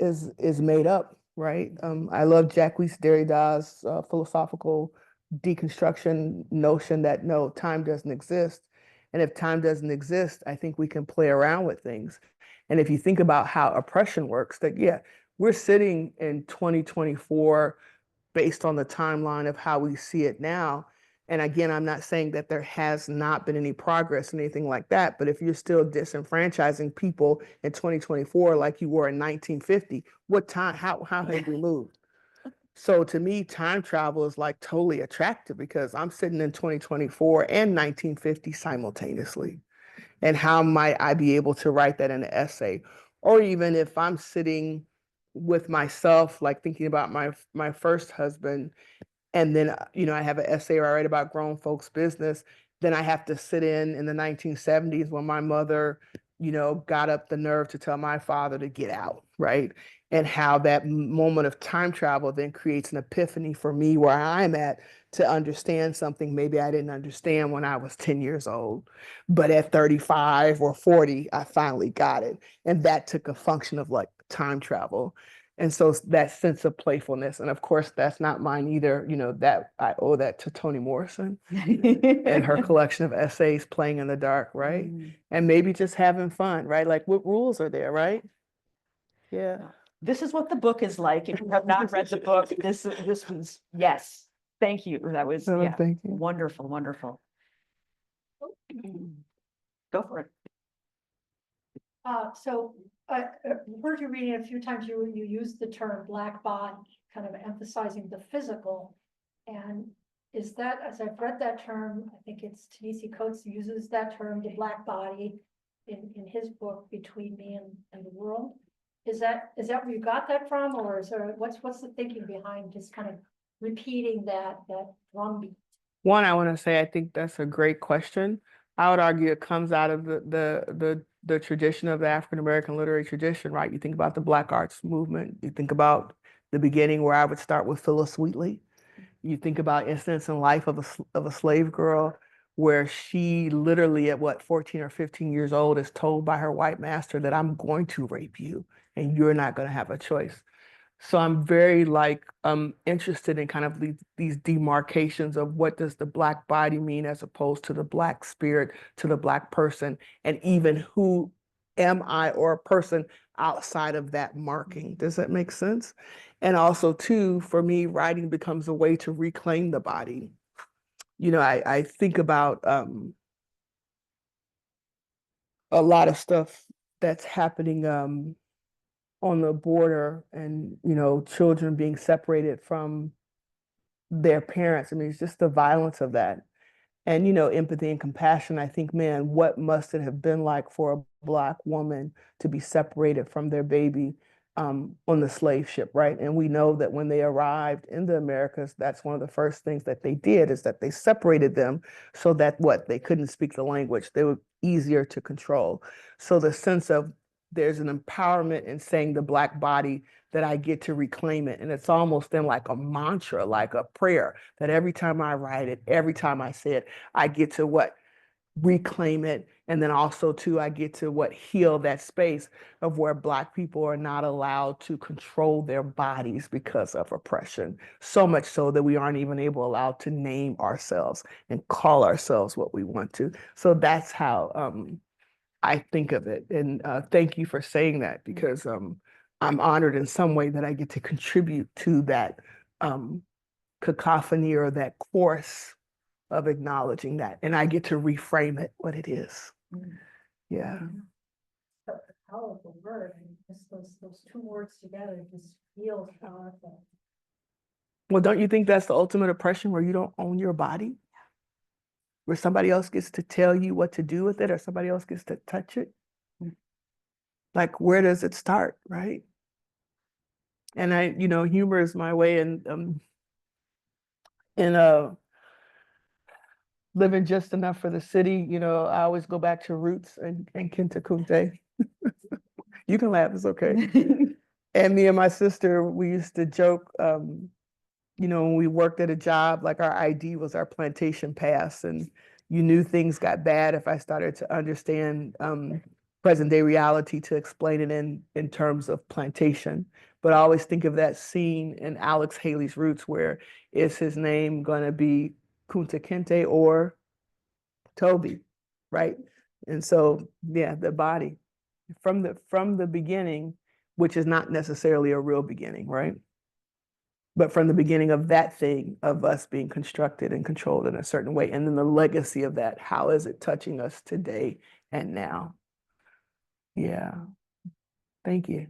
is made up, right? I love Jacques Derrida's philosophical deconstruction notion that no, time doesn't exist. And if time doesn't exist, I think we can play around with things. And if you think about how oppression works, that yeah, we're sitting in 2024 based on the timeline of how we see it now. And again, I'm not saying that there has not been any progress or anything like that, but if you're still disenfranchising people in 2024 like you were in 1950, what time, how have we moved? So to me, time travel is like totally attractive because I'm sitting in 2024 and 1950 simultaneously. And how might I be able to write that in an essay? Or even if I'm sitting with myself, like thinking about my first husband, and then I have an essay where I write about grown folks' business. Then I have to sit in the 1970s when my mother, got up the nerve to tell my father to get out, right? And how that moment of time travel then creates an epiphany for me where I'm at to understand something maybe I didn't understand when I was 10 years old. But at 35 or 40, I finally got it. And that took a function of like time travel. And so that sense of playfulness, and of course, that's not mine either. That I owe that to Toni Morrison and her collection of essays, Playing in the Dark, right? And maybe just having fun, right? Like, what rules are there, right? Yeah. This is what the book is like. If you have not read the book, this was, yes. Thank you. That was, Oh, yeah, thank you. wonderful, wonderful. Go for it. So I heard you reading a few times, you used the term black body, kind of emphasizing the physical. And is that, as I've read that term, I think it's Ta-Nehisi Coates uses that term, the black body, in his book, Between Me and the World. Is that where you got that from, or is there, what's the thinking behind just kind of repeating that drumbeat? One, I want to say I think that's a great question. I would argue it comes out of the tradition of the African American literary tradition, right? You think about the Black arts movement. You think about the beginning where I would start with Phyllis Wheatley. You think about incidents in life of a slave girl where she literally at 14 or 15 years old is told by her white master that I'm going to rape you and you're not going to have a choice. So I'm very interested in kind of these demarcations of what does the Black body mean as opposed to the Black spirit, to the Black person, and even who am I or a person outside of that marking. Does that make sense? And also too, for me, writing becomes a way to reclaim the body. I think about a lot of stuff that's happening on the border and, children being separated from their parents. I mean, it's just the violence of that. And, empathy and compassion. I think, man, what must it have been like for a Black woman to be separated from their baby on the slave ship, right? And we know that when they arrived in the Americas, that's one of the first things that they did is that they separated them so that they couldn't speak the language. They were easier to control. So the sense of there's an empowerment in saying the Black body that I get to reclaim it. And it's almost then like a mantra, like a prayer that every time I write it, every time I say it, I get to reclaim it. And then also too, I get to heal that space of where Black people are not allowed to control their bodies because of oppression. So much so that we aren't even allowed to name ourselves and call ourselves what we want to. So that's how I think of it. And thank you for saying that because I'm honored in some way that I get to contribute to that cacophony or that chorus of acknowledging that. And I get to reframe it what it is. Yeah. A powerful word, and just those two words together just feels powerful. Well, don't you think that's the ultimate oppression where you don't own your body? Where somebody else gets to tell you what to do with it or somebody else gets to touch it? Like, where does it start, right? And humor is my way in living just enough for the city. I always go back to roots and Kenta Kunte. You can laugh, it's okay. And me and my sister, we used to joke, when we worked at a job, like our ID was our plantation pass, and you knew things got bad if I started to understand present day reality to explain it in terms of plantation. But I always think of that scene in Alex Haley's Roots where is his name going to be Kunta Kinte or Toby, right? And so, yeah, the body from the beginning, which is not necessarily a real beginning, right? but from the beginning of that thing of us being constructed and controlled in a certain way, and then the legacy of that, how is it touching us today and now? Yeah. Thank you.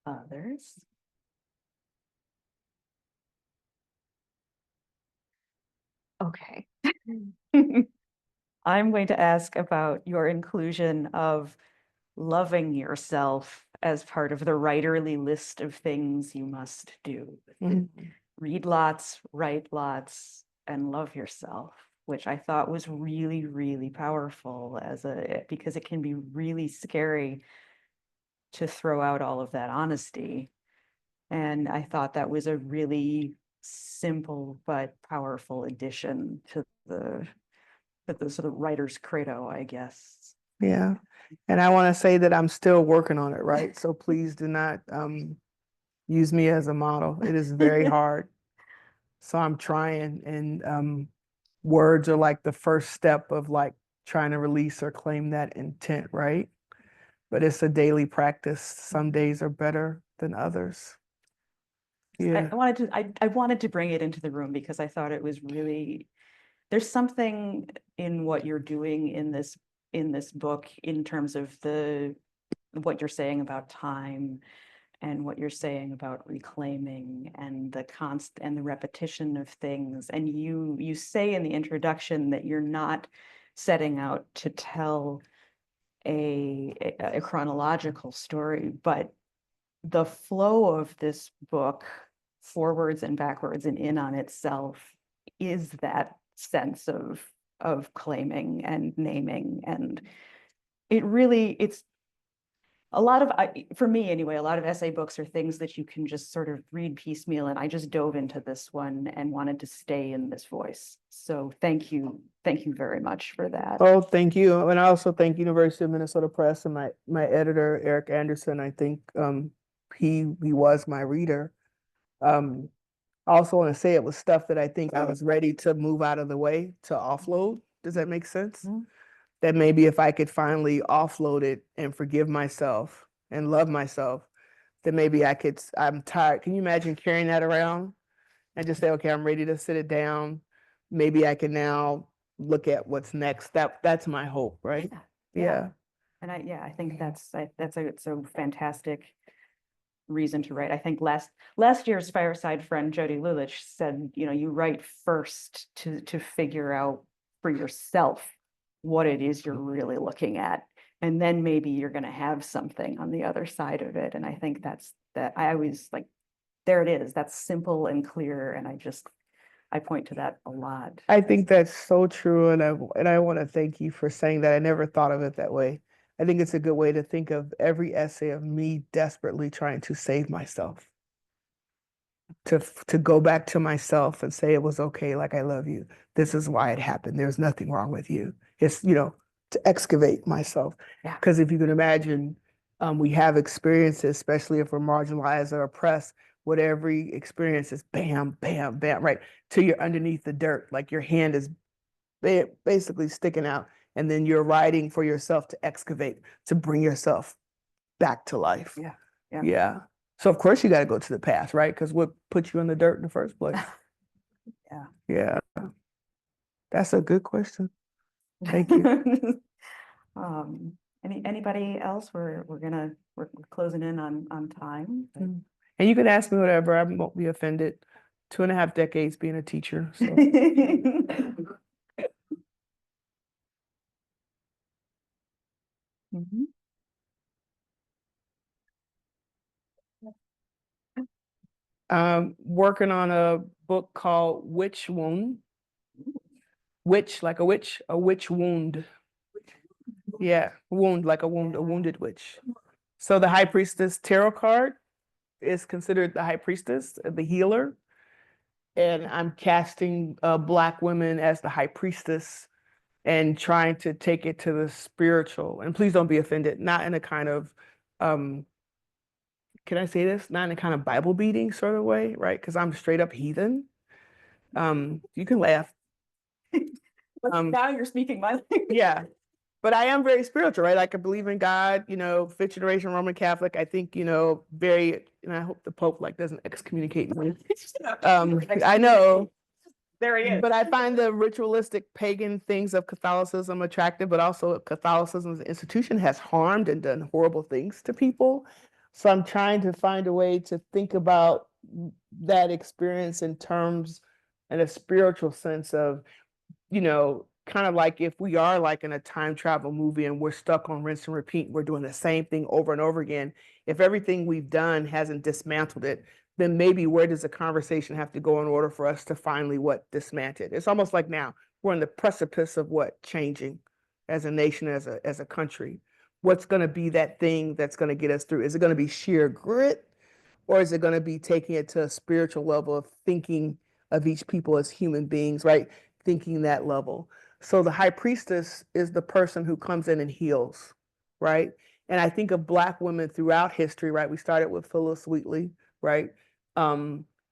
Others? Okay. I'm going to ask about your inclusion of loving yourself as part of the writerly list of things you must do. Mhm. Read lots, write lots, and love yourself, which I thought was really, really powerful because it can be really scary to throw out all of that honesty. And I thought that was a really simple but powerful addition to the sort of writer's credo, I guess. Yeah. And I want to say that I'm still working on it, right? So please do not use me as a model. It is very hard. So I'm trying, and words are like the first step of like trying to release or claim that intent, right? But it's a daily practice. Some days are better than others. Yeah. I wanted to bring it into the room because I thought it was really, there's something in what you're doing in this book in terms of what you're saying about time and what you're saying about reclaiming and the repetition of things. And you say in the introduction that you're not setting out to tell a chronological story, but the flow of this book, forwards and backwards and in on itself, is that sense of claiming and naming. And it's a lot of, for me anyway, a lot of essay books are things that you can just sort of read piecemeal, and I just dove into this one and wanted to stay in this voice. So thank you very much for that. Oh, thank you. And I also thank University of Minnesota Press and my editor, Eric Anderson. I think he was my reader. I also want to say it was stuff that I think I was ready to move out of the way to offload. Does that make sense? Mm-hmm. That maybe if I could finally offload it and forgive myself and love myself, then maybe I'm tired. Can you imagine carrying that around and just say, okay, I'm ready to sit it down. Maybe I can now look at what's next. That's my hope, right? Yeah. And I think that's a fantastic reason to write. I think last year's Fireside friend Jody Lulich said, you write first to figure out for yourself what it is you're really looking at, and then maybe you're going to have something on the other side of it. And I think I always like, there it is. That's simple and clear, and I point to that a lot. I think that's so true, and I want to thank you for saying that. I never thought of it that way. I think it's a good way to think of every essay of me desperately trying to save myself, to go back to myself and say it was okay, like I love you. This is why it happened. There's nothing wrong with you. It's, to excavate myself. Yeah. Because if you can imagine, we have experiences, especially if we're marginalized or oppressed, what every experience is bam, bam, bam, right? Till you're underneath the dirt, like your hand is basically sticking out, and then you're writing for yourself to excavate, to bring yourself back to life. Yeah. Yeah. So of course you got to go to the past, right? Because what put you in the dirt in the first place? Yeah. Yeah. That's a good question. Thank you. Anybody else? We're closing in on time. And you can ask me whatever. I won't be offended. 2.5 decades being a teacher. So. Mhm. Working on a book called Witch Wound. Witch, like a witch wound. Yeah, wound, like a wound, a wounded witch. So the High Priestess tarot card is considered the High Priestess, the healer. And I'm casting Black women as the High Priestess and trying to take it to the spiritual. And please don't be offended, not in a kind of, can I say this? Not in a kind of Bible beating sort of way, right? Because I'm straight up heathen. You can laugh. Now you're speaking my language. Yeah. but I am very spiritual, right? Like I believe in God, fifth generation Roman Catholic. I think, very, and I hope the Pope like doesn't excommunicate me. I know, There he is. but I find the ritualistic pagan things of Catholicism attractive, but also Catholicism as an institution has harmed and done horrible things to people. So I'm trying to find a way to think about that experience in terms in a spiritual sense of, kind of like if we are like in a time travel movie and we're stuck on rinse and repeat, we're doing the same thing over and over again. If everything we've done hasn't dismantled it, then maybe where does the conversation have to go in order for us to finally dismantle it? It's almost like now we're on the precipice of changing as a nation, as a country. What's going to be that thing that's going to get us through? Is it going to be sheer grit, or is it going to be taking it to a spiritual level of thinking of each people as human beings, right? Thinking that level. So the high priestess is the person who comes in and heals, right? And I think of Black women throughout history, right? We started with Phyllis Wheatley, right?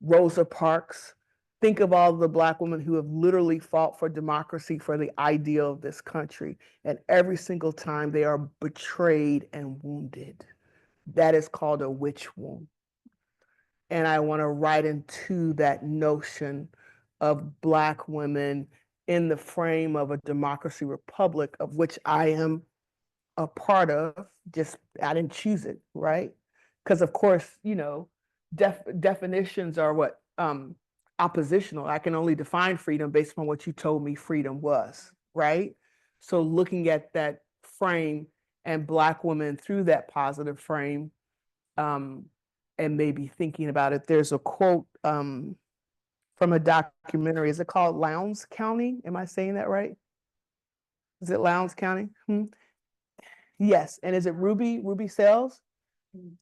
Rosa Parks. Think of all the Black women who have literally fought for democracy, for the ideal of this country. And every single time they are betrayed and wounded. That is called a witch wound. And I want to write into that notion of Black women in the frame of a democracy republic, of which I am a part of. Just, I didn't choose it, right? Because of course, definitions are oppositional. I can only define freedom based on what you told me freedom was, right? So looking at that frame and Black women through that positive frame, and maybe thinking about it. There's a quote from a documentary. Is it called Lowndes County? Am I saying that right? Is it Lowndes County? Yes. And is it Ruby Sales?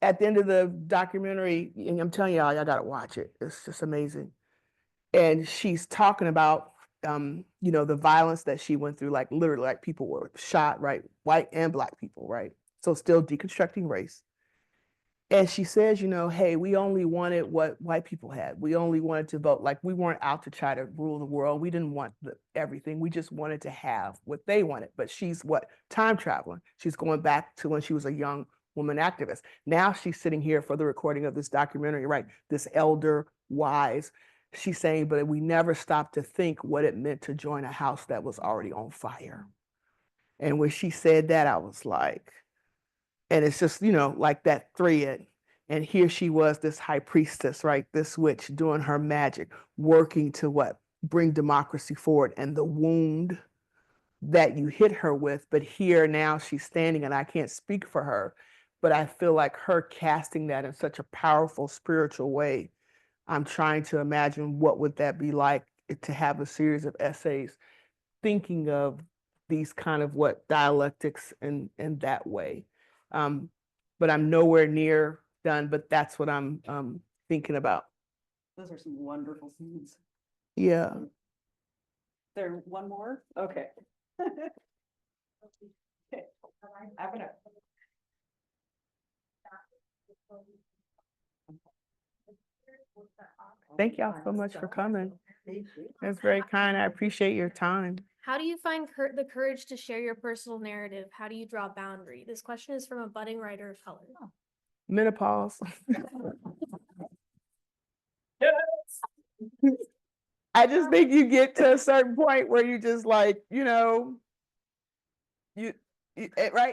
At the end of the documentary, and I'm telling y'all gotta watch it. It's just amazing. And she's talking about the violence that she went through, like literally, like people were shot, right? White and Black people, right? So still deconstructing race. And she says, hey, we only wanted what white people had. We only wanted to vote. Like, we weren't out to try to rule the world. We didn't want everything. We just wanted to have what they wanted. But she's time traveling. She's going back to when she was a young woman activist. Now she's sitting here for the recording of this documentary, right? This elder, wise. She's saying, but we never stopped to think what it meant to join a house that was already on fire. And when she said that, I was like, and it's just, like that thread. And here she was, this high priestess, right? This witch doing her magic, working to bring democracy forward, and the wound that you hit her with. But here now she's standing, and I can't speak for her, but I feel like her casting that in such a powerful spiritual way. I'm trying to imagine what would that be like to have a series of essays thinking of these kind of dialectics in that way. But I'm nowhere near done, but that's what I'm thinking about. Those are some wonderful scenes. Yeah. There one more? Okay. Okay. I'm gonna. Thank y'all so much for coming. That's very kind. I appreciate your time. How do you find the courage to share your personal narrative? How do you draw a boundary? This question is from a budding writer of color. Menopause. I just think you get to a certain point where you just like, right?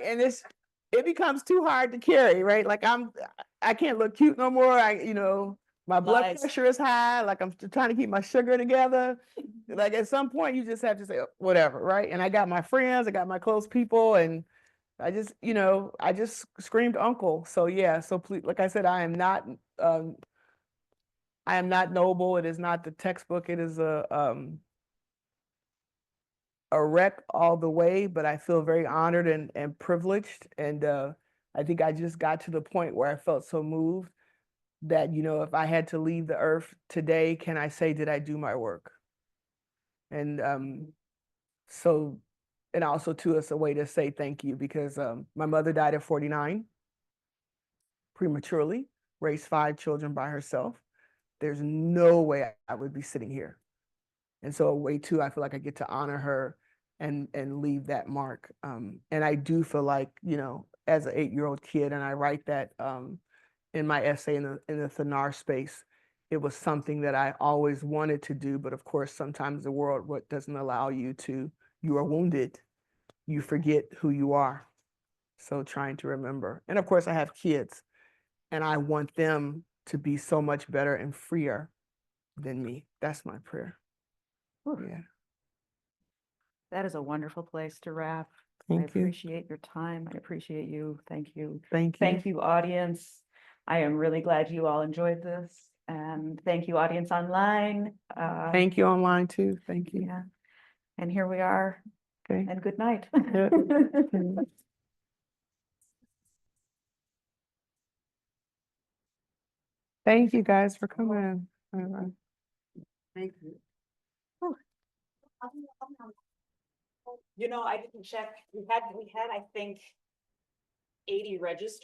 And it becomes too hard to carry, right? Like I can't look cute no more. My blood pressure is high. Like I'm trying to keep my sugar together. Like at some point you just have to say whatever, right? And I got my friends, I got my close people, and I just screamed uncle. So yeah, so please, like I said, I am not noble. It is not the textbook. It is a wreck all the way, but I feel very honored and privileged. And I think I just got to the point where I felt so moved that, if I had to leave the earth today, can I say, did I do my work? And and also too, it's a way to say thank you, because my mother died at 49, prematurely, raised 5 children by herself. There's no way I would be sitting here. And so a way too, I feel like I get to honor her and leave that mark. And I do feel like, you know, as an 8-year-old kid, and I write that in my essay in the Thanar space, it was something that I always wanted to do, but of course, sometimes the world doesn't allow you to. You are wounded, you forget who you are. So trying to remember. And of course, I have kids, and I want them to be so much better and freer than me. That's my prayer. Whew. Yeah. That is a wonderful place to wrap. Thank I you. appreciate your time. I appreciate you. Thank you. Thank you. Thank you, audience. I am really glad you all enjoyed this. And thank you, audience online. Thank you online too. Thank you. Yeah. And here we are. Okay. And good night. Yeah. Thank you guys for coming. Bye-bye. Thank you. You know, I didn't check. We had, I think, 80 registered.